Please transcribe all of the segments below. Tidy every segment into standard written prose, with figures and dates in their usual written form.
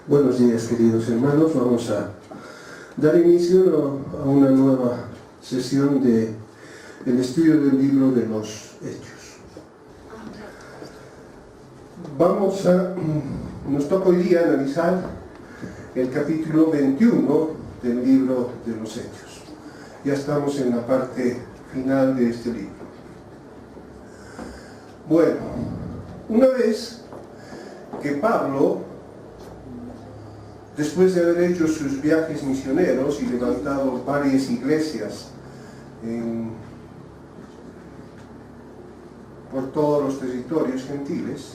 Buenos días, queridos hermanos. Vamos a dar inicio a una nueva sesión del estudio del libro de los Hechos. Nos toca hoy día analizar el capítulo 21 del libro de los Hechos. Ya estamos en la parte final de este libro. Bueno, una vez que Pablo, después de haber hecho sus viajes misioneros y levantado varias iglesias por todos los territorios gentiles,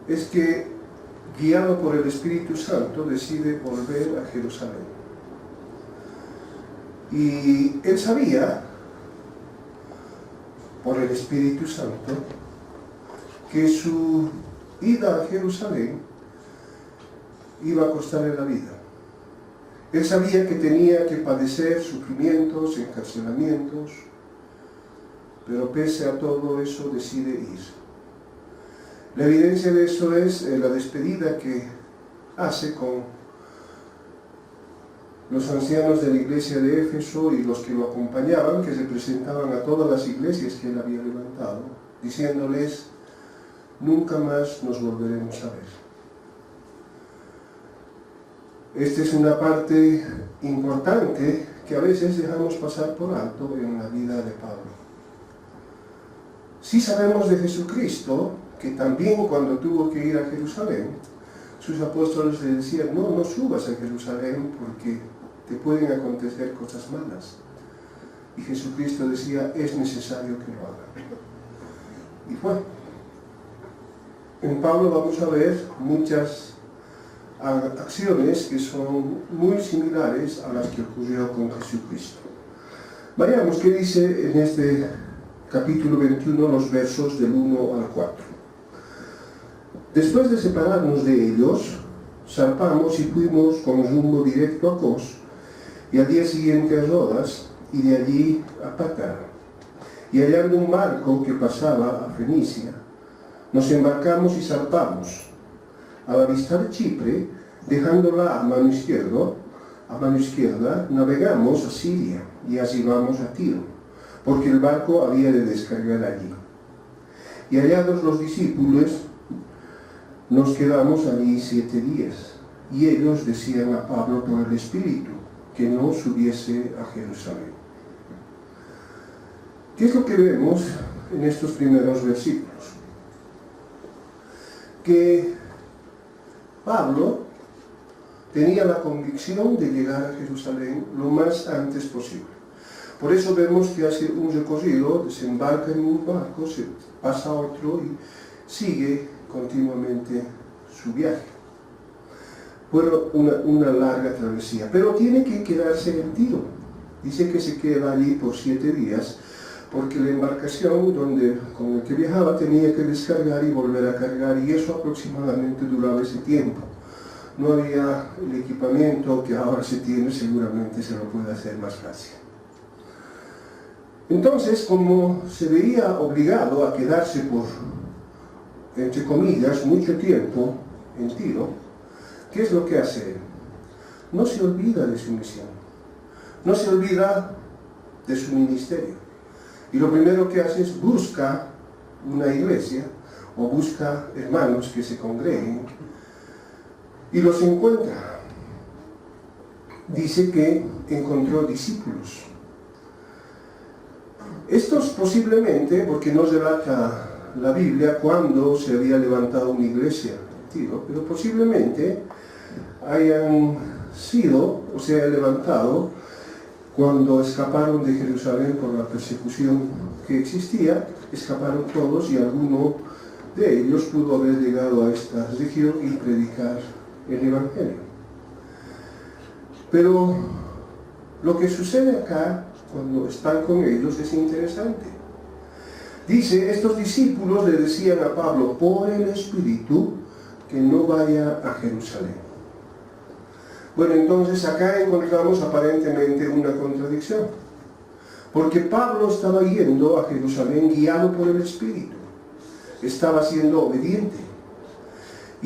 es que, guiado por el Espíritu Santo, decide volver a Jerusalén. Y él sabía, por el Espíritu Santo, que su ida a Jerusalén iba a costarle la vida. Él sabía que tenía que padecer sufrimientos, encarcelamientos, pero pese a todo eso decide ir. La evidencia de eso es la despedida que hace con los ancianos de la iglesia de Éfeso y los que lo acompañaban, que representaban a todas las iglesias que él había levantado, diciéndoles: nunca más nos volveremos a ver. Esta es una parte importante que a veces dejamos pasar por alto en la vida de Pablo. Sí sabemos de Jesucristo que también cuando tuvo que ir a Jerusalén, sus apóstoles le decían: no subas a Jerusalén porque te pueden acontecer cosas malas. Y Jesucristo decía: es necesario que lo hagan. Y fue. En Pablo vamos a ver muchas acciones que son muy similares a las que ocurrió con Jesucristo. Vayamos qué dice en este capítulo 21 los versos del 1 al 4. Después de separarnos de ellos, zarpamos y fuimos con rumbo directo a Cos, y al día siguiente a Rodas, y de allí a Pátara. Y hallando un barco que pasaba a Fenicia, nos embarcamos y zarpamos. Al avistar Chipre, dejándola a mano izquierda, navegamos a Siria y así vamos a Tiro, porque el barco había de descargar allí. Y hallados los discípulos, nos quedamos allí 7 días, y ellos decían a Pablo por el Espíritu que no subiese a Jerusalén. ¿Qué es lo que vemos en estos primeros versículos? Que Pablo tenía la convicción de llegar a Jerusalén lo más antes posible. Por eso vemos que hace un recorrido, desembarca en un barco, se pasa a otro y sigue continuamente su viaje. Fue una larga travesía, pero tiene que quedarse en Tiro. Dice que se queda allí por 7 días, porque la embarcación con la que viajaba tenía que descargar y volver a cargar, y eso aproximadamente duraba ese tiempo. No había el equipamiento que ahora se tiene, seguramente se lo puede hacer más fácil. Entonces, como se veía obligado a quedarse por, entre comillas, mucho tiempo en Tiro, ¿qué es lo que hace él? No se olvida de su misión, no se olvida de su ministerio. Y lo primero que hace es busca una iglesia o busca hermanos que se congreguen y los encuentra. Dice que encontró discípulos. Estos posiblemente, porque no relata la Biblia cuándo se había levantado una iglesia en Tiro, pero posiblemente hayan sido o se haya levantado cuando escaparon de Jerusalén por la persecución que existía. Escaparon todos y alguno de ellos pudo haber llegado a esta región y predicar el Evangelio. Pero lo que sucede acá, cuando están con ellos, es interesante. Dice, estos discípulos le decían a Pablo por el Espíritu que no vaya a Jerusalén. Bueno, entonces acá encontramos aparentemente una contradicción, porque Pablo estaba yendo a Jerusalén guiado por el Espíritu, estaba siendo obediente,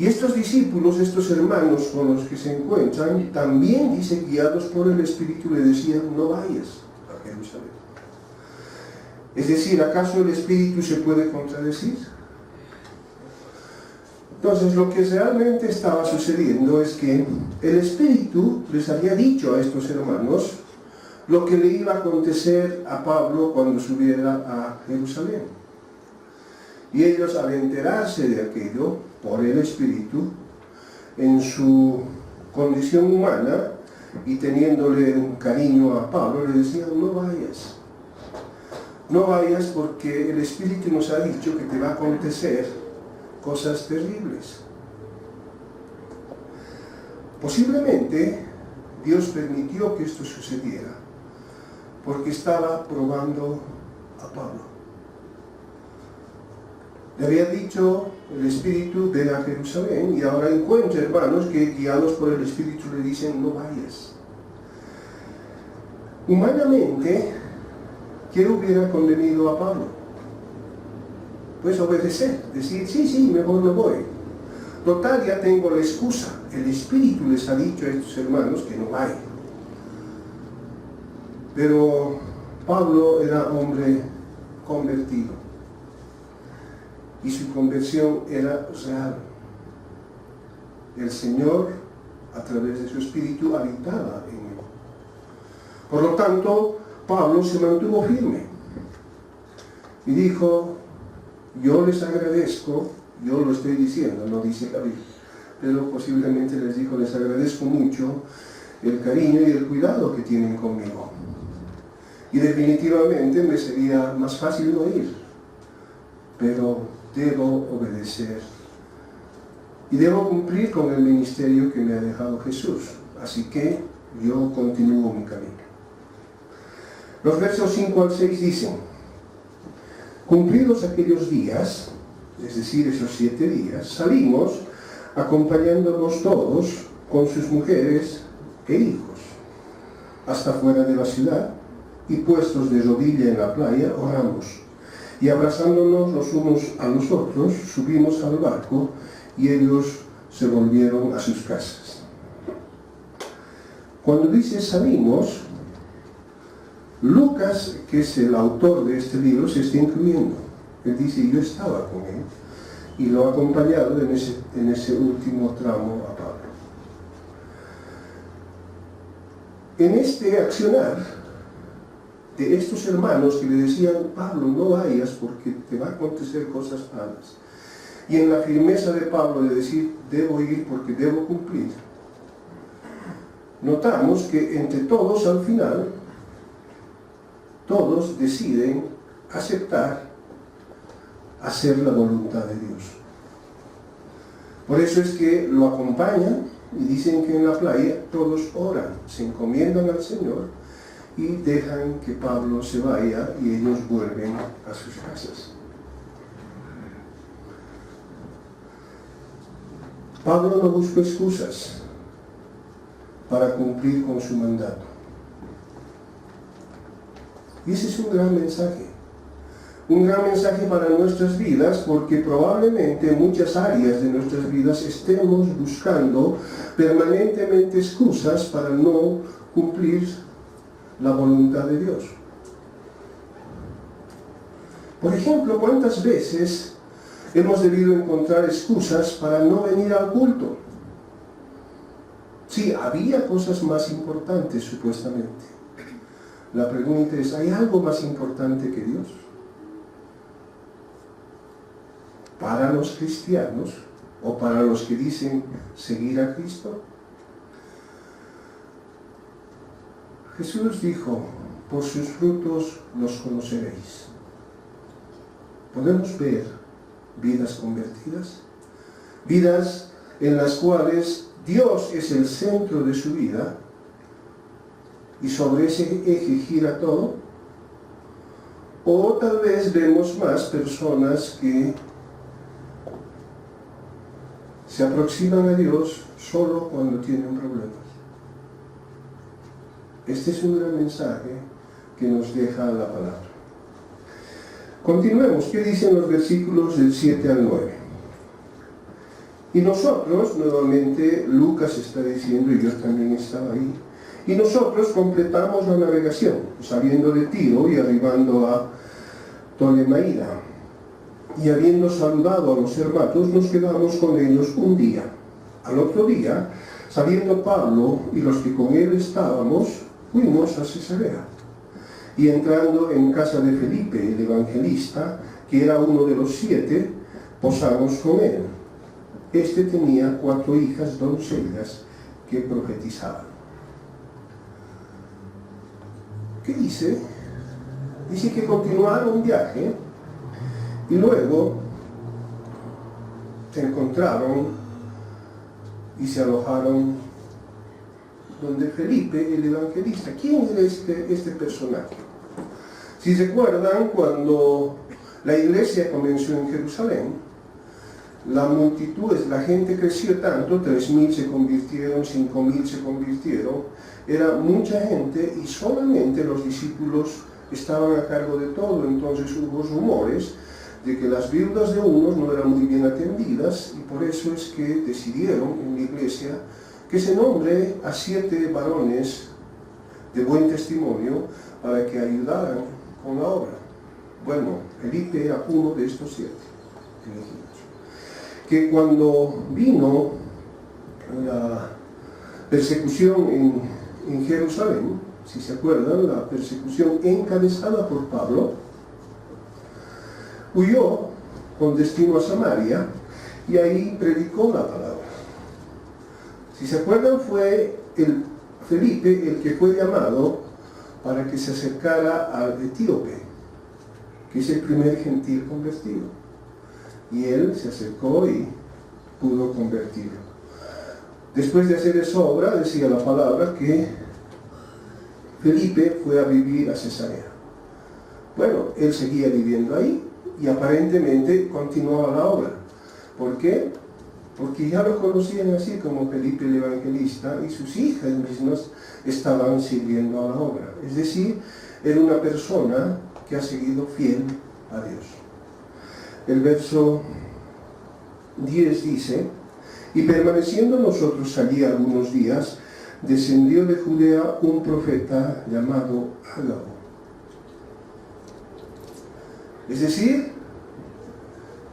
Y estos discípulos, estos hermanos con los que se encuentran, también, dice, guiados por el Espíritu, le decían, no vayas a Jerusalén. Es decir, ¿acaso el Espíritu se puede contradecir? Entonces, lo que realmente estaba sucediendo es que el Espíritu les había dicho a estos hermanos lo que le iba a acontecer a Pablo cuando subiera a Jerusalén. Y ellos, al enterarse de aquello, por el Espíritu, en su condición humana, y teniéndole un cariño a Pablo, le decían, no vayas. No vayas porque el Espíritu nos ha dicho que te va a acontecer cosas terribles. Posiblemente Dios permitió que esto sucediera porque estaba probando a Pablo. Le había dicho el Espíritu, ven a Jerusalén, y ahora encuentra hermanos que guiados por el Espíritu le dicen, no vayas. Humanamente, ¿qué hubiera convenido a Pablo? Pues obedecer, decir, sí, mejor no voy. Total, ya tengo la excusa. El Espíritu les ha dicho a estos hermanos que no vayan. Pero Pablo era hombre convertido. Y su conversión era real. El Señor, a través de su Espíritu, habitaba en él. Por lo tanto, Pablo se mantuvo firme. Y dijo, yo les agradezco, yo lo estoy diciendo, no dice la Biblia, pero posiblemente les dijo, les agradezco mucho el cariño y el cuidado que tienen conmigo. Y definitivamente me sería más fácil no ir, pero debo obedecer y debo cumplir con el ministerio que me ha dejado Jesús. Así que yo continúo mi camino. Los versos 5 al 6 dicen, cumplidos aquellos días, es decir, esos 7 días, salimos acompañándonos todos con sus mujeres e hijos, hasta fuera de la ciudad, y puestos de rodilla en la playa, oramos. Y abrazándonos los unos a los otros, subimos al barco y ellos se volvieron a sus casas. Cuando dice salimos, Lucas, que es el autor de este libro, se está incluyendo. Él dice, yo estaba con él y lo ha acompañado en ese último tramo a Pablo. En este accionar de estos hermanos que le decían, Pablo, no vayas porque te va a acontecer cosas malas, y en la firmeza de Pablo de decir, debo ir porque debo cumplir, notamos que entre todos al final, todos deciden aceptar hacer la voluntad de Dios. Por eso es que lo acompañan y dicen que en la playa todos oran, se encomiendan al Señor y dejan que Pablo se vaya y ellos vuelven a sus casas. Pablo no buscó excusas para cumplir con su mandato. Y ese es un gran mensaje. Un gran mensaje para nuestras vidas, porque probablemente en muchas áreas de nuestras vidas estemos buscando permanentemente excusas para no cumplir la voluntad de Dios. Por ejemplo, ¿cuántas veces hemos debido encontrar excusas para no venir al culto? Sí, había cosas más importantes supuestamente. La pregunta es, ¿hay algo más importante que Dios? Para los cristianos o para los que dicen seguir a Cristo. Jesús dijo, por sus frutos los conoceréis. Podemos ver vidas convertidas, vidas en las cuales Dios es el centro de su vida y sobre ese eje gira todo, o tal vez vemos más personas que se aproximan a Dios solo cuando tienen problemas. Este es un gran mensaje que nos deja la palabra. Continuemos. ¿Qué dicen los versículos del 7 al 9? Y nosotros, nuevamente, Lucas está diciendo, y yo también estaba ahí, y nosotros completamos la navegación, saliendo de Tiro y arribando a Ptolemaida. Y habiendo saludado a los hermanos, nos quedamos con ellos un día. Al otro día, saliendo Pablo y los que con él estábamos, fuimos a Cesarea. Y entrando en casa de Felipe, el evangelista, que era uno de los 7, posamos con él. Este tenía 4 hijas doncellas que profetizaban. ¿Qué dice? Dice que continuaron un viaje y luego se encontraron y se alojaron donde Felipe, el evangelista. ¿Quién era este personaje? Si se acuerdan, cuando la iglesia comenzó en Jerusalén, la multitud, la gente creció tanto, 3.000 se convirtieron, 5.000 se convirtieron, era mucha gente y solamente los discípulos estaban a cargo de todo. Entonces hubo rumores de que las viudas de unos no eran muy bien atendidas y por eso es que decidieron en la iglesia que se nombre a 7 varones de buen testimonio para que ayudaran con la obra. Bueno, Felipe era uno de estos 7 elegidos. Que cuando vino la persecución en Jerusalén, si se acuerdan, la persecución encabezada por Pablo, huyó con destino a Samaria y ahí predicó la palabra. Si se acuerdan, fue Felipe el que fue llamado para que se acercara al etíope, que es el primer gentil convertido. Y él se acercó y pudo convertirlo. Después de hacer esa obra, decía la palabra que Felipe fue a vivir a Cesarea. Bueno, él seguía viviendo ahí y aparentemente continuaba la obra. ¿Por qué? Porque ya lo conocían así como Felipe el evangelista y sus hijas mismas estaban sirviendo a la obra. Es decir, era una persona que ha seguido fiel a Dios. El verso 10 dice: y permaneciendo nosotros allí algunos días, descendió de Judea un profeta llamado Ágabo. Es decir,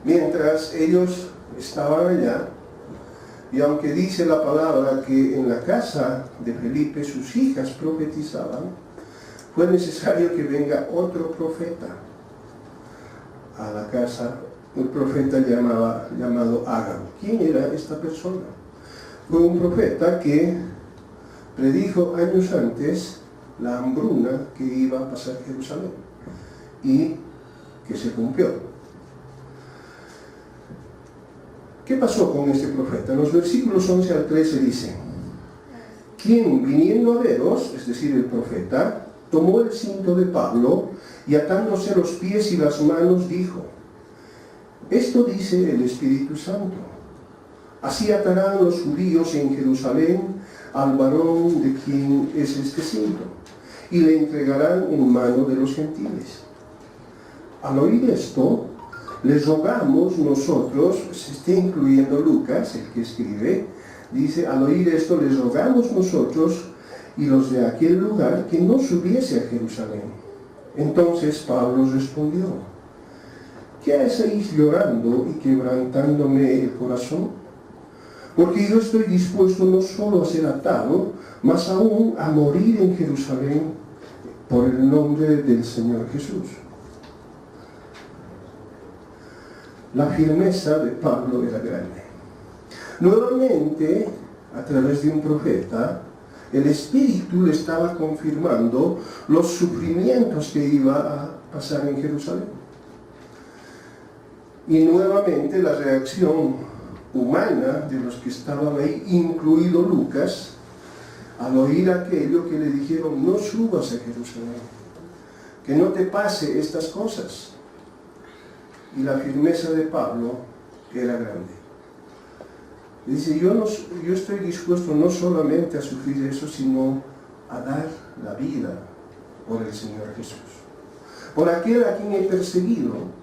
mientras ellos estaban allá, y aunque dice la palabra que en la casa de Felipe sus hijas profetizaban, fue necesario que venga otro profeta a la casa, un profeta llamado Ágabo. ¿Quién era esta persona? Fue un profeta que predijo años antes la hambruna que iba a pasar Jerusalén y que se cumplió. ¿Qué pasó con este profeta? En los versículos 11 al 13 dice: quien viniendo a veros, es decir, el profeta, tomó el cinto de Pablo y atándose los pies y las manos dijo: esto dice el Espíritu Santo, así atarán los judíos en Jerusalén al varón de quien es este cinto, y le entregarán en mano de los gentiles. Al oír esto, les rogamos nosotros, se está incluyendo Lucas, el que escribe, dice: al oír esto les rogamos nosotros y los de aquel lugar que no subiese a Jerusalén. Entonces Pablo respondió: ¿qué hacéis llorando y quebrantándome el corazón? Porque yo estoy dispuesto no solo a ser atado, mas aún a morir en Jerusalén por el nombre del Señor Jesús. La firmeza de Pablo era grande. Nuevamente, a través de un profeta, el Espíritu le estaba confirmando los sufrimientos que iba a pasar en Jerusalén. Y nuevamente la reacción humana de los que estaban ahí, incluido Lucas, al oír aquello que le dijeron: no subas a Jerusalén, que no te pase estas cosas. Y la firmeza de Pablo era grande. Dice: yo estoy dispuesto no solamente a sufrir eso, sino a dar la vida por el Señor Jesús, por aquel a quien he perseguido.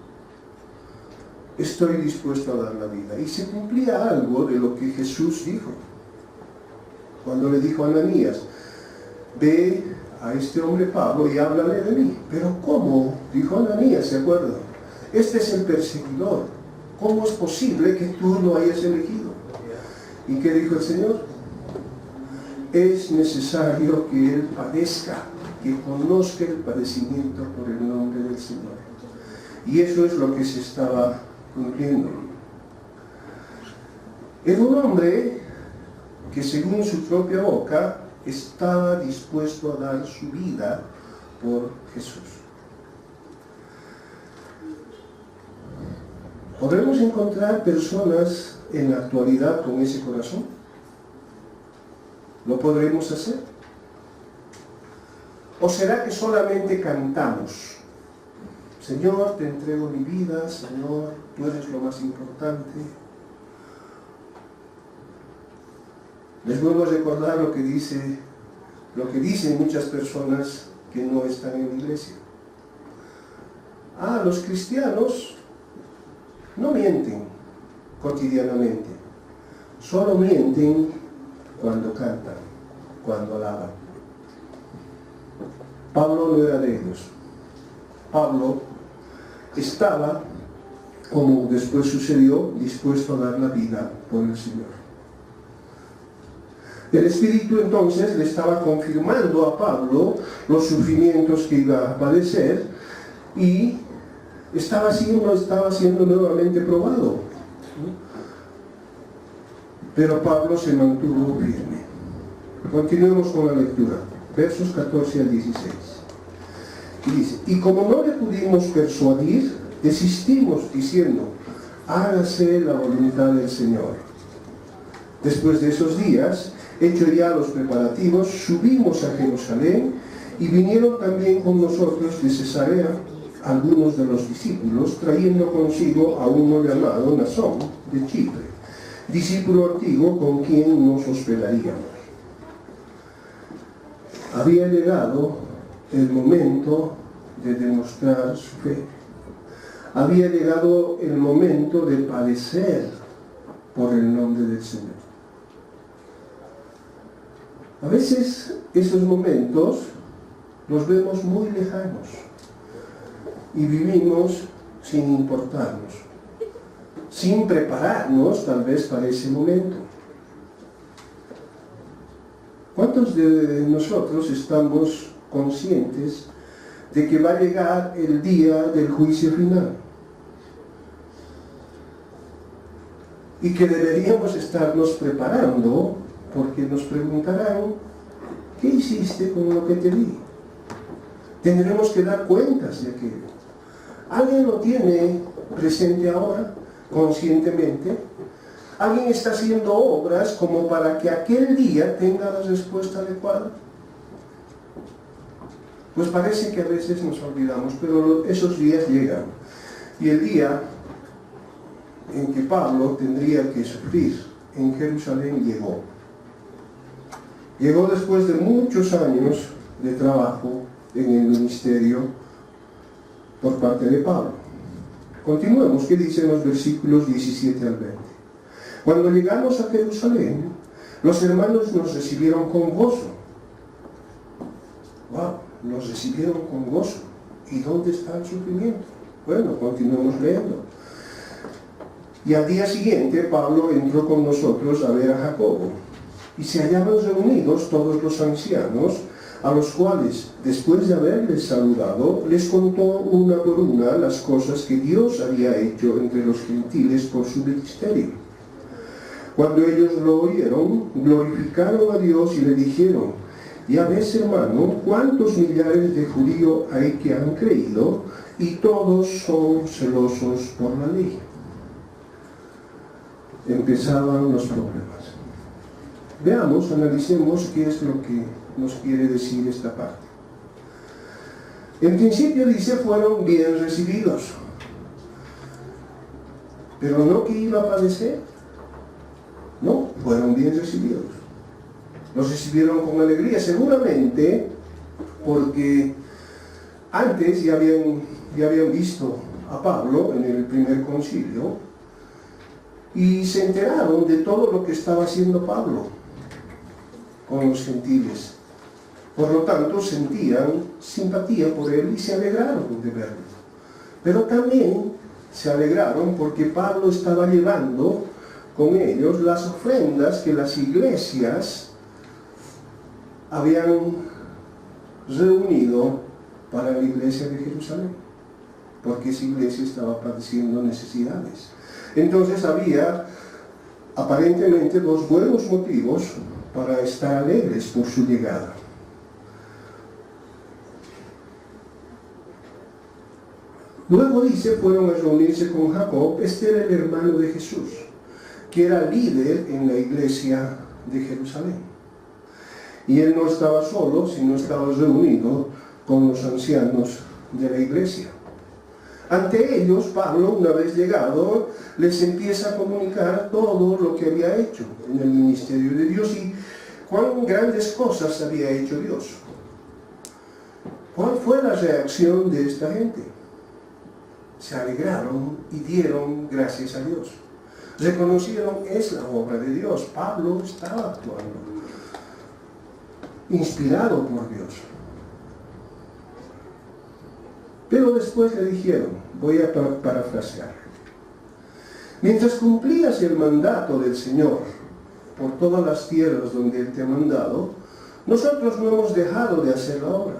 estoy dispuesto a dar la vida. Y se cumplía algo de lo que Jesús dijo. Cuando le dijo a Ananías, ve a este hombre Pablo y háblale de mí. Pero ¿cómo? Dijo Ananías, ¿se acuerdan? Este es el perseguidor. ¿Cómo es posible que tú lo hayas elegido? ¿Y qué dijo el Señor? Es necesario que Él padezca, que conozca el padecimiento por el nombre del Señor. Y eso es lo que se estaba cumpliendo. Era un hombre que según su propia boca estaba dispuesto a dar su vida por Jesús. ¿Podremos encontrar personas en la actualidad con ese corazón? ¿Lo podremos hacer? ¿O será que solamente cantamos? Señor, te entrego mi vida, Señor, tú eres lo más importante. Les vuelvo a recordar lo que dicen muchas personas que no están en la iglesia. Los cristianos no mienten cotidianamente, solo mienten cuando cantan, cuando alaban. Pablo no era de ellos. Pablo estaba, como después sucedió, dispuesto a dar la vida por el Señor. El Espíritu entonces le estaba confirmando a Pablo los sufrimientos que iba a padecer y estaba siendo nuevamente probado. Pero Pablo se mantuvo firme. Continuemos con la lectura, versos 14 al 16. Y dice, y como no le pudimos persuadir, desistimos diciendo, hágase la voluntad del Señor. Después de esos días, hecho ya los preparativos, subimos a Jerusalén y vinieron también con nosotros de Cesarea algunos de los discípulos, trayendo consigo a uno llamado Nasón de Chipre, discípulo antiguo con quien nos hospedaríamos. Había llegado el momento de demostrar su fe. Había llegado el momento de padecer por el nombre del Señor. A veces esos momentos los vemos muy lejanos y vivimos sin importarnos, sin prepararnos tal vez para ese momento. ¿Cuántos de nosotros estamos conscientes de que va a llegar el día del juicio final? Y que deberíamos estarnos preparando porque nos preguntarán, ¿qué hiciste con lo que te di? Tendremos que dar cuentas de aquello. ¿Alguien lo tiene presente ahora, conscientemente? ¿Alguien está haciendo obras como para que aquel día tenga la respuesta adecuada? Pues parece que a veces nos olvidamos, pero esos días llegan. Y el día en que Pablo tendría que sufrir en Jerusalén llegó. Llegó después de muchos años de trabajo en el ministerio por parte de Pablo. Continuemos, ¿qué dicen los versículos 17 al 20? Cuando llegamos a Jerusalén, los hermanos nos recibieron con gozo. ¡Wow! Nos recibieron con gozo. ¿Y dónde está el sufrimiento? Bueno, continuemos leyendo. Y al día siguiente, Pablo entró con nosotros a ver a Jacobo. Y se hallaban reunidos todos los ancianos, a los cuales, después de haberles saludado, les contó una por una las cosas que Dios había hecho entre los gentiles por su ministerio. Cuando ellos lo oyeron, glorificaron a Dios y le dijeron, ya ves, hermano, cuántos millares de judíos hay que han creído, y todos son celosos por la ley. Empezaban los problemas. Veamos, analicemos qué es lo que nos quiere decir esta parte. En principio dice, fueron bien recibidos. Pero no que iba a padecer. No, fueron bien recibidos. Los recibieron con alegría, seguramente porque antes ya habían visto a Pablo en el primer concilio y se enteraron de todo lo que estaba haciendo Pablo con los gentiles. Por lo tanto, sentían simpatía por él y se alegraron de verlo. Pero también se alegraron porque Pablo estaba llevando con ellos las ofrendas que las iglesias habían reunido para la iglesia de Jerusalén, porque esa iglesia estaba padeciendo necesidades. Entonces había aparentemente dos buenos motivos para estar alegres por su llegada. Luego dice, fueron a reunirse con Jacob, este era el hermano de Jesús, que era líder en la iglesia de Jerusalén. Y él no estaba solo, sino estaba reunido con los ancianos de la iglesia. Ante ellos, Pablo, una vez llegado, les empieza a comunicar todo lo que había hecho en el ministerio de Dios y cuán grandes cosas había hecho Dios. ¿Cuál fue la reacción de esta gente? Se alegraron y dieron gracias a Dios. Reconocieron, es la obra de Dios. Pablo estaba actuando, inspirado por Dios. Pero después le dijeron, voy a parafrasear: mientras cumplías el mandato del Señor por todas las tierras donde Él te ha mandado, nosotros no hemos dejado de hacer la obra.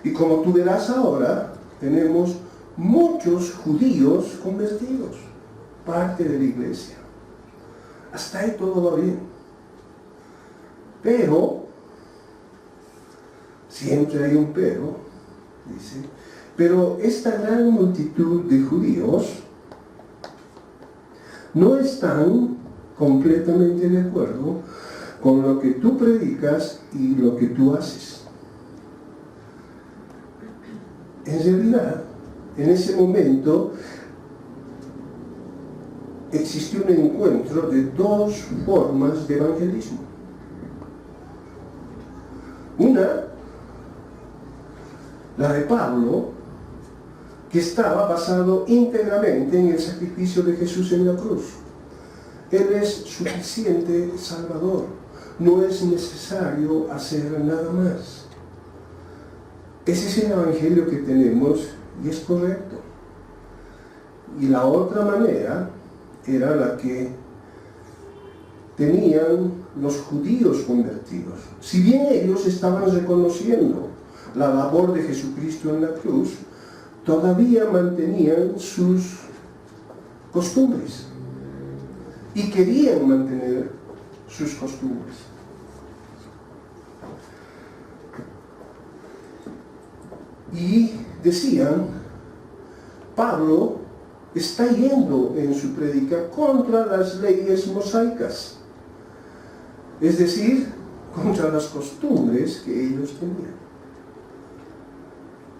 Y como tú verás ahora, tenemos muchos judíos convertidos, parte de la iglesia. Hasta ahí todo va bien. Pero, siempre hay un pero, dice, pero esta gran multitud de judíos no están completamente de acuerdo con lo que tú predicas y lo que tú haces. En realidad, en ese momento existió un encuentro de dos formas de evangelismo. Una, la de Pablo, que estaba basado íntegramente en el sacrificio de Jesús en la cruz. Él es suficiente Salvador, no es necesario hacer nada más. Ese es el evangelio que tenemos y es correcto. Y la otra manera era la que tenían los judíos convertidos. Si bien ellos estaban reconociendo la labor de Jesucristo en la cruz, todavía mantenían sus costumbres y querían mantener sus costumbres. Y decían, Pablo está yendo en su prédica contra las leyes mosaicas, es decir, contra las costumbres que ellos tenían.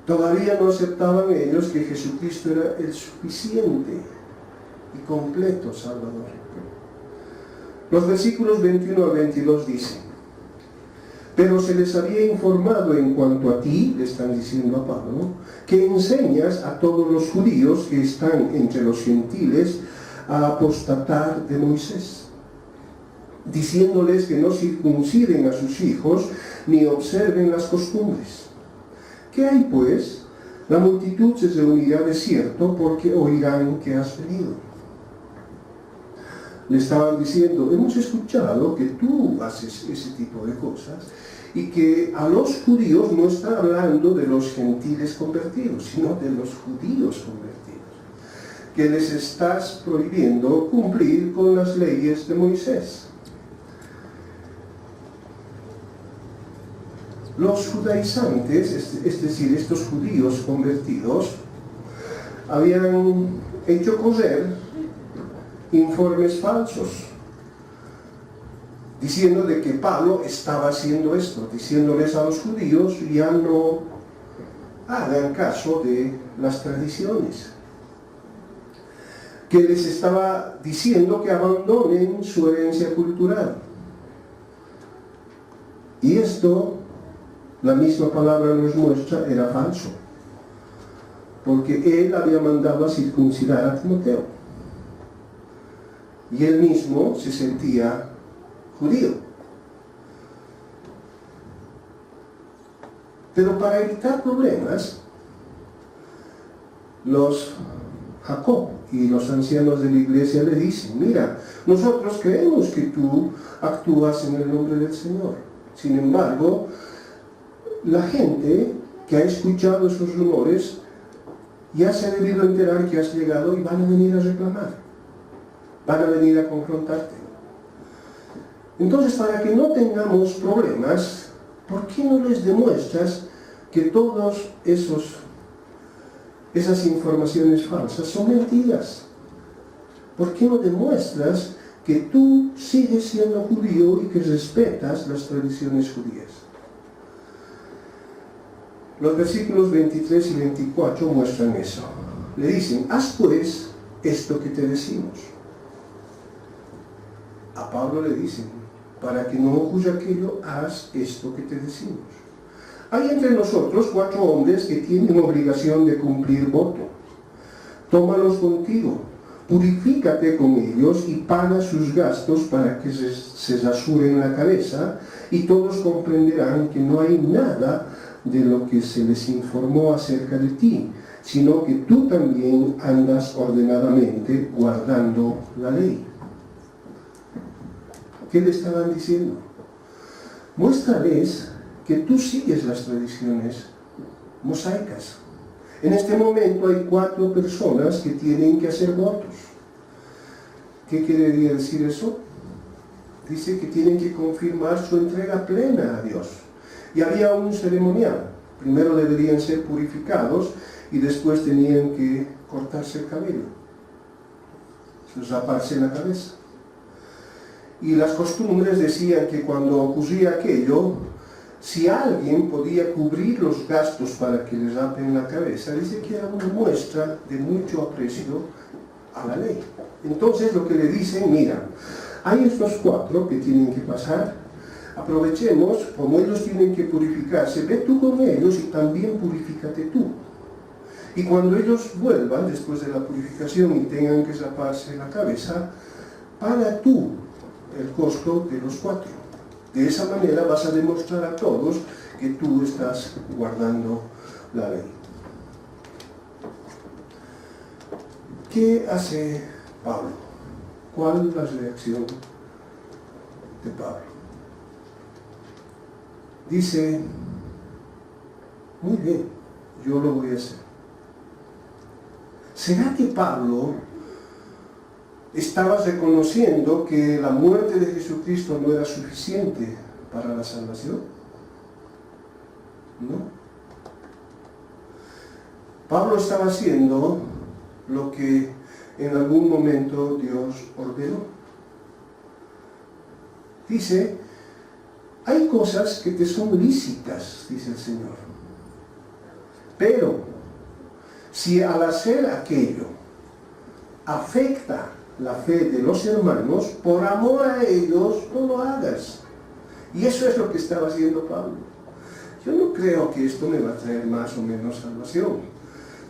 Todavía no aceptaban ellos que Jesucristo era el suficiente y completo Salvador. Los versículos 21 al 22 dicen: pero se les había informado en cuanto a ti, le están diciendo a Pablo, que enseñas a todos los judíos que están entre los gentiles a apostatar de Moisés, diciéndoles que no circunciden a sus hijos ni observen las costumbres. ¿Qué hay pues? La multitud se reunirá de cierto porque oirán que has venido. Le estaban diciendo, hemos escuchado que tú haces ese tipo de cosas y que a los judíos no está hablando de los gentiles convertidos, sino de los judíos convertidos, que les estás prohibiendo cumplir con las leyes de Moisés. Los judaizantes, es decir, estos judíos convertidos, habían hecho correr informes falsos, diciendo de que Pablo estaba haciendo esto, diciéndoles a los judíos ya no hagan caso de las tradiciones, que les estaba diciendo que abandonen su herencia cultural. Y esto, la misma palabra nos muestra, era falso. porque él había mandado a circuncidar a Timoteo. Y él mismo se sentía judío. Pero para evitar problemas, Jacob y los ancianos de la iglesia le dicen: mira, nosotros creemos que tú actúas en el nombre del Señor. Sin embargo, la gente que ha escuchado esos rumores ya se ha debido enterar que has llegado y van a venir a reclamar, van a venir a confrontarte. Entonces, para que no tengamos problemas, ¿por qué no les demuestras que todas esas informaciones falsas son mentiras? ¿Por qué no demuestras que tú sigues siendo judío y que respetas las tradiciones judías? Los versículos 23 y 24 muestran eso. Le dicen: haz pues esto que te decimos. A Pablo le dicen: para que no ocurra aquello, haz esto que te decimos. Hay entre nosotros 4 hombres que tienen obligación de cumplir voto. Tómalos contigo, purifícate con ellos y paga sus gastos para que se rasuren la cabeza, y todos comprenderán que no hay nada de lo que se les informó acerca de ti, sino que tú también andas ordenadamente guardando la ley. ¿Qué le estaban diciendo? Muéstrales que tú sigues las tradiciones mosaicas. En este momento hay 4 personas que tienen que hacer votos. ¿Qué quiere decir eso? Dice que tienen que confirmar su entrega plena a Dios. Y había un ceremonial. Primero deberían ser purificados y después tenían que cortarse el cabello, raparse la cabeza. Y las costumbres decían que cuando ocurría aquello, si alguien podía cubrir los gastos para que les rapen la cabeza, dice que era una muestra de mucho aprecio a la ley. Entonces lo que le dicen: mira, hay estos 4 que tienen que pasar, aprovechemos, como ellos tienen que purificarse, ve tú con ellos y también purifícate tú. Y cuando ellos vuelvan después de la purificación y tengan que raparse la cabeza, paga tú el costo de los 4. De esa manera vas a demostrar a todos que tú estás guardando la ley. ¿Qué hace Pablo? ¿Cuál es la reacción de Pablo? Dice: muy bien, yo lo voy a hacer. ¿Será que Pablo estaba reconociendo que la muerte de Jesucristo no era suficiente para la salvación? No. Pablo estaba haciendo lo que en algún momento Dios ordenó. Dice: hay cosas que te son lícitas, dice el Señor. Pero si al hacer aquello afecta la fe de los hermanos, por amor a ellos no lo hagas. Y eso es lo que estaba haciendo Pablo. Yo no creo que esto me va a traer más o menos salvación,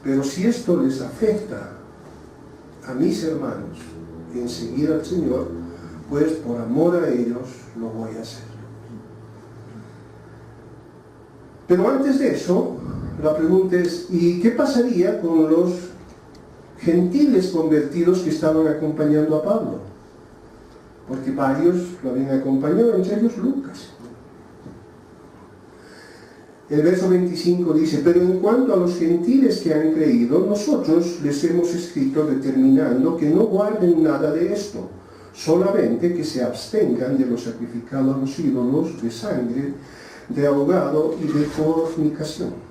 pero si esto les afecta a mis hermanos en seguir al Señor, pues por amor a ellos lo voy a hacer. Pero antes de eso, la pregunta es: ¿y qué pasaría con los gentiles convertidos que estaban acompañando a Pablo? Porque varios lo habían acompañado, entre ellos Lucas. El verso 25 dice: pero en cuanto a los gentiles que han creído, nosotros les hemos escrito determinando que no guarden nada de esto, solamente que se abstengan de lo sacrificado a los ídolos, de sangre, de ahogado y de fornicación.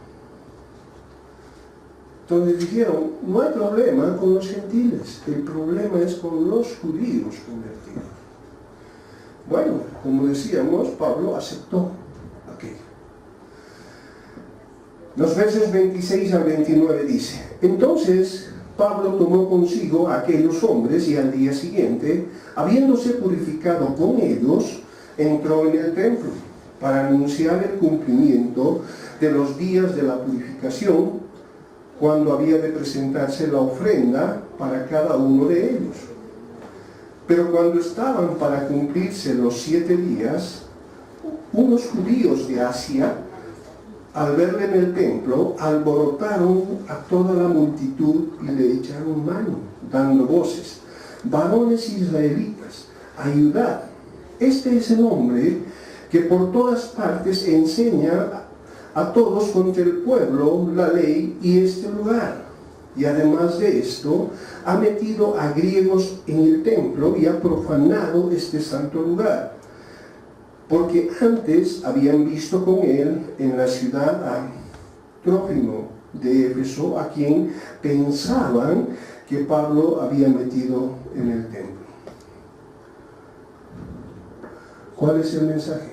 Entonces dijeron: no hay problema con los gentiles, el problema es con los judíos convertidos. Bueno, como decíamos, Pablo aceptó aquello. Los versos 26 al 29 dice: entonces Pablo tomó consigo a aquellos hombres y al día siguiente, habiéndose purificado con ellos, entró en el templo para anunciar el cumplimiento de los días de la purificación, cuando había de presentarse la ofrenda para cada uno de ellos. Pero cuando estaban para cumplirse los 7 días, unos judíos de Asia, al verle en el templo, alborotaron a toda la multitud y le echaron mano, dando voces: varones israelitas, ayudad. Este es el hombre que por todas partes enseña a todos contra el pueblo la ley y este lugar. Y además de esto, ha metido a griegos en el templo y ha profanado este santo lugar. Porque antes habían visto con él en la ciudad a Trófimo de Éfeso, a quien pensaban que Pablo había metido en el templo. ¿Cuál es el mensaje?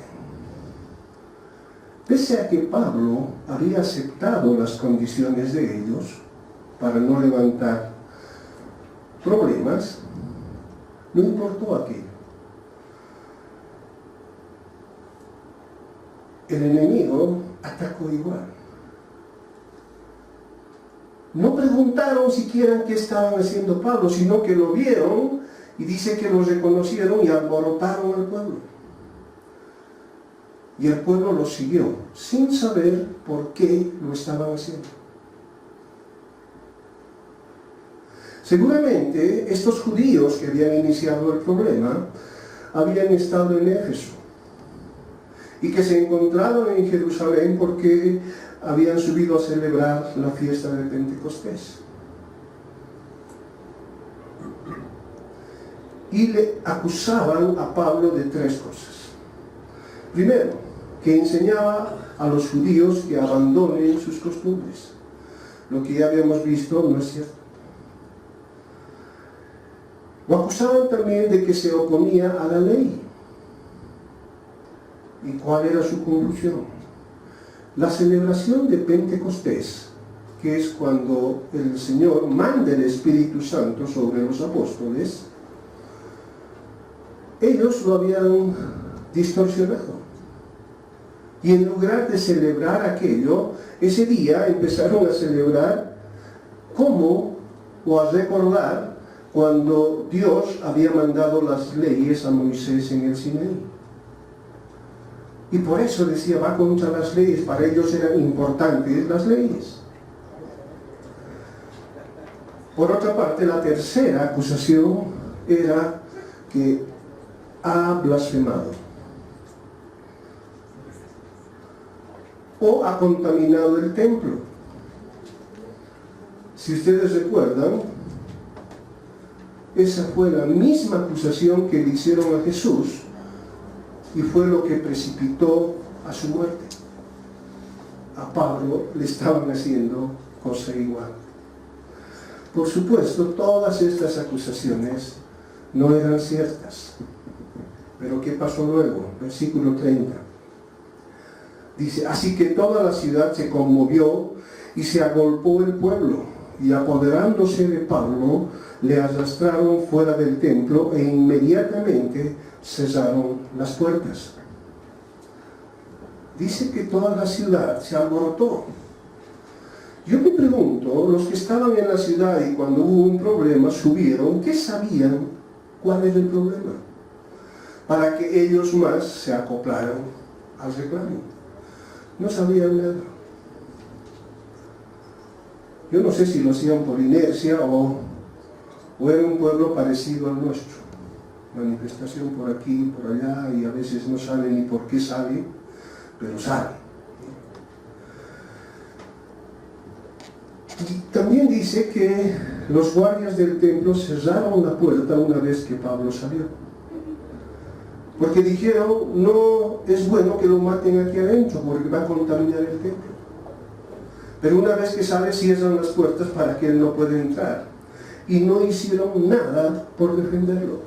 Pese a que Pablo había aceptado las condiciones de ellos para no levantar problemas, no importó aquello. El enemigo atacó igual. No preguntaron siquiera qué estaban haciendo Pablo, sino que lo vieron y dice que lo reconocieron y alborotaron al pueblo. Y el pueblo lo siguió, sin saber por qué lo estaban haciendo. Seguramente estos judíos que habían iniciado el problema habían estado en Éfeso y que se encontraron en Jerusalén porque habían subido a celebrar la fiesta de Pentecostés. Y le acusaban a Pablo de 3 cosas. Primero, que enseñaba a los judíos que abandonen sus costumbres. Lo que ya habíamos visto no es cierto. Lo acusaban también de que se oponía a la ley. ¿Y cuál era su conclusión? La celebración de Pentecostés, que es cuando el Señor manda el Espíritu Santo sobre los apóstoles, ellos lo habían distorsionado. Y en lugar de celebrar aquello, ese día empezaron a celebrar o a recordar cuando Dios había mandado las leyes a Moisés en el Sinaí. Y por eso decía, va contra las leyes. Para ellos eran importantes las leyes. Por otra parte, la tercera acusación era que ha blasfemado o ha contaminado el templo. Si ustedes recuerdan, esa fue la misma acusación que le hicieron a Jesús y fue lo que precipitó a su muerte. A Pablo le estaban haciendo cosa igual. Por supuesto, todas estas acusaciones no eran ciertas. Pero ¿qué pasó luego? Versículo 30. Dice: así que toda la ciudad se conmovió y se agolpó el pueblo, y apoderándose de Pablo, le arrastraron fuera del templo e inmediatamente cerraron las puertas. Dice que toda la ciudad se alborotó. Yo me pregunto, los que estaban en la ciudad y cuando hubo un problema subieron, ¿qué sabían cuál era el problema? Para que ellos más se acoplaran al reclamo. No sabían nada. Yo no sé si lo hacían por inercia o era un pueblo parecido al nuestro. Manifestación por aquí, por allá, y a veces no sabe ni por qué sale, pero sale. Y también dice que los guardias del templo cerraron la puerta una vez que Pablo salió. Porque dijeron, no es bueno que lo maten aquí adentro porque va a contaminar el templo. Pero una vez que sale, cierran las puertas para que él no pueda entrar. Y no hicieron nada por defenderlo.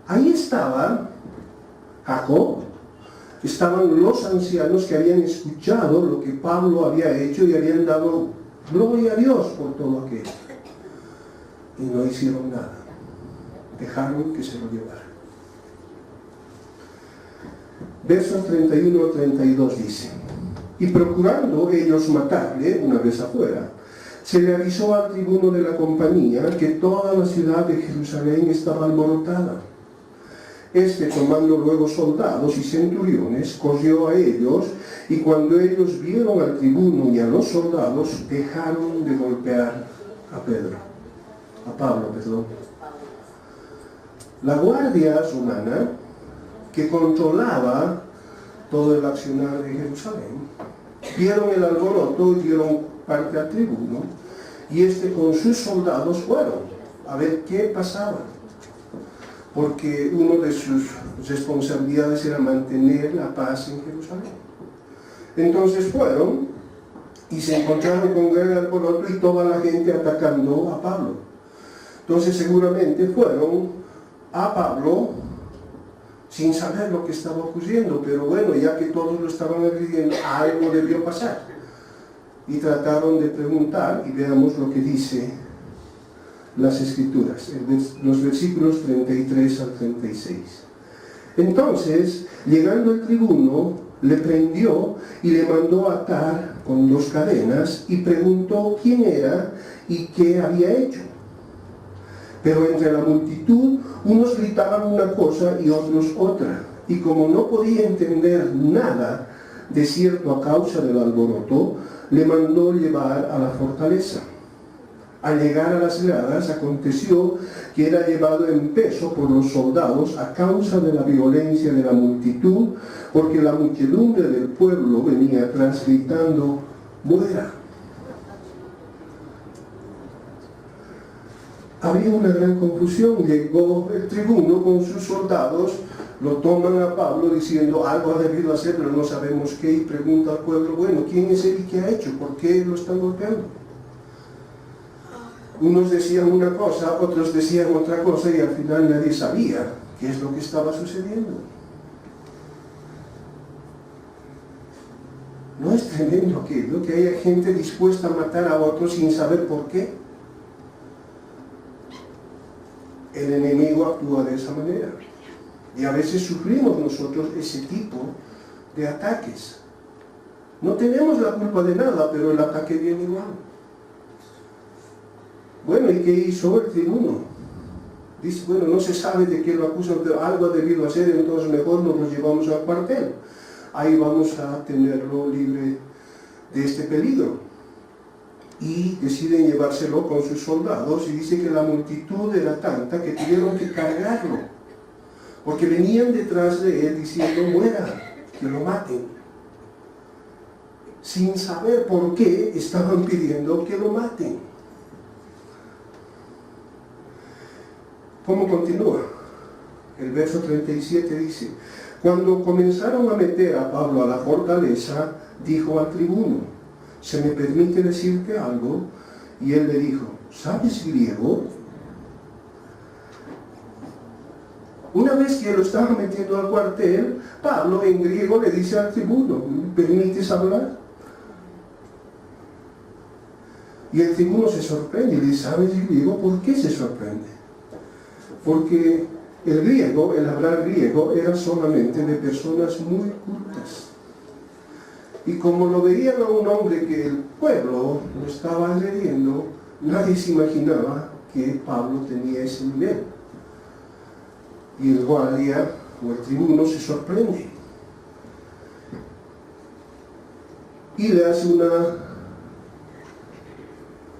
Ahí estaba Jacob, estaban los ancianos que habían escuchado lo que Pablo había hecho y habían dado gloria a Dios por todo aquello. Y no hicieron nada. Dejaron que se lo llevaran. Versos 31 al 32 dice: y procurando ellos matarle una vez afuera, se le avisó al tribuno de la compañía que toda la ciudad de Jerusalén estaba alborotada. Este, tomando luego soldados y centuriones, corrió a ellos, y cuando ellos vieron al tribuno y a los soldados, dejaron de golpear a Pablo. La guardia romana, que controlaba todo el accionar de Jerusalén, vieron el alboroto y dieron parte al tribuno, y este con sus soldados fueron a ver qué pasaba, porque una de sus responsabilidades era mantener la paz en Jerusalén. Entonces fueron y se encontraron con gran alboroto y toda la gente atacando a Pablo. Entonces seguramente fueron a Pablo sin saber lo que estaba ocurriendo, pero bueno, ya que todos lo estaban agrediendo, algo debió pasar. Y trataron de preguntar, y veamos lo que dice las Escrituras, los versículos 33 al 36. Entonces, llegando el tribuno, le prendió y le mandó atar con 2 cadenas, y preguntó quién era y qué había hecho. Pero entre la multitud, unos gritaban una cosa y otros otra, y como no podía entender nada de cierto a causa del alboroto, le mandó llevar a la fortaleza. Al llegar a las gradas, aconteció que era llevado en peso por los soldados a causa de la violencia de la multitud, porque la muchedumbre del pueblo venía atrás gritando, ¡muera! Había una gran confusión. Llegó el tribuno con sus soldados, lo toman a Pablo diciendo algo ha debido hacer, pero no sabemos qué, y pregunta al pueblo, bueno, ¿quién es él y qué ha hecho? ¿Por qué lo están golpeando? Unos decían una cosa, otros decían otra cosa, y al final nadie sabía qué es lo que estaba sucediendo. ¿No es tremendo aquello? Que haya gente dispuesta a matar a otros sin saber por qué. El enemigo actúa de esa manera. Y a veces sufrimos nosotros ese tipo de ataques. No tenemos la culpa de nada, pero el ataque viene igual. Bueno, ¿y qué hizo el tribuno? Dice, bueno, no se sabe de qué lo acusan, pero algo ha debido hacer, entonces mejor nos lo llevamos al cuartel. Ahí vamos a tenerlo libre de este peligro. Y deciden llevárselo con sus soldados, y dice que la multitud era tanta que tuvieron que cargarlo, porque venían detrás de él diciendo, muera, que lo maten. Sin saber por qué estaban pidiendo que lo maten. ¿Cómo continúa? El verso 37 dice, cuando comenzaron a meter a Pablo a la fortaleza, dijo al tribuno, ¿se me permite decirte algo? Y él le dijo, ¿sabes griego? Una vez que lo estaban metiendo al cuartel, Pablo en griego le dice al tribuno, ¿me permites hablar? Y el tribuno se sorprende y le dice, ¿sabes griego? ¿Por qué se sorprende? Porque el griego, el hablar griego, era solamente de personas muy cultas. Y como lo veían a un hombre que el pueblo lo estaba agrediendo, nadie se imaginaba que Pablo tenía ese nivel. Y el guardia o el tribuno se sorprende. Y le hace una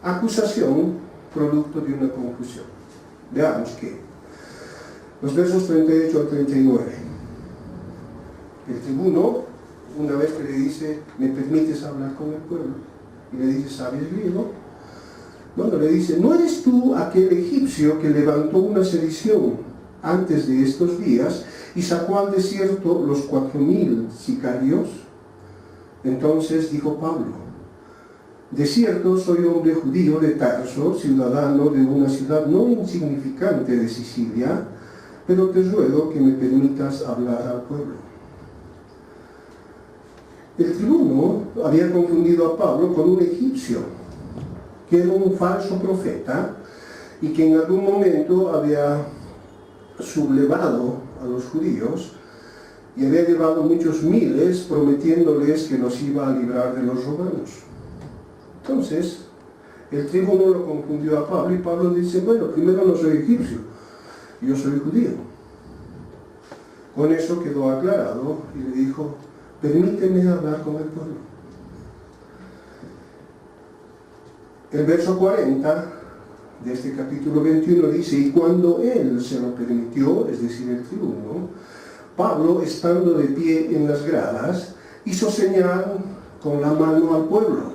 acusación producto de una confusión. Veamos qué. Los versos 38 al 39. El tribuno, una vez que le dice, ¿me permites hablar con el pueblo? Y le dice, ¿sabes griego? Bueno, le dice, ¿no eres tú aquel egipcio que levantó una sedición antes de estos días y sacó al desierto los 4,000 sicarios? Entonces dijo Pablo, de cierto soy hombre judío de Tarso, ciudadano de una ciudad no insignificante de Sicilia, pero te ruego que me permitas hablar al pueblo. El tribuno había confundido a Pablo con un egipcio, que era un falso profeta y que en algún momento había sublevado a los judíos y había llevado muchos miles prometiéndoles que los iba a librar de los romanos. Entonces, el tribuno lo confundió a Pablo y Pablo dice, bueno, primero no soy egipcio, yo soy judío. Con eso quedó aclarado y le dijo, permíteme hablar con el pueblo. El verso 40 de este capítulo 21 dice, y cuando él se lo permitió, es decir, el tribuno, Pablo, estando de pie en las gradas, hizo señal con la mano al pueblo,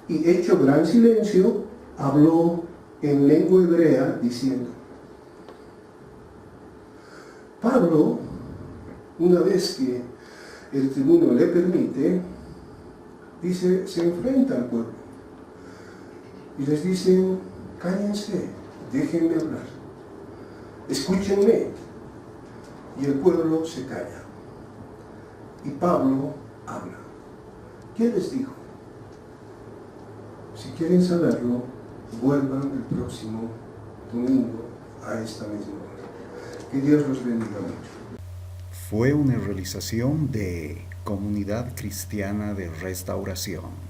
y hecho gran silencio, habló en lengua hebrea, diciendo, Pablo, una vez que el tribuno le permite, dice, se enfrenta al pueblo, y les dice, cállense, déjenme hablar, escúchenme. Y el pueblo se calla. Y Pablo habla. ¿Qué les dijo? Si quieren saberlo, vuelvan el próximo domingo a esta misma hora. Que Dios los bendiga mucho. Fue una realización de Comunidad Cristiana de Restauración.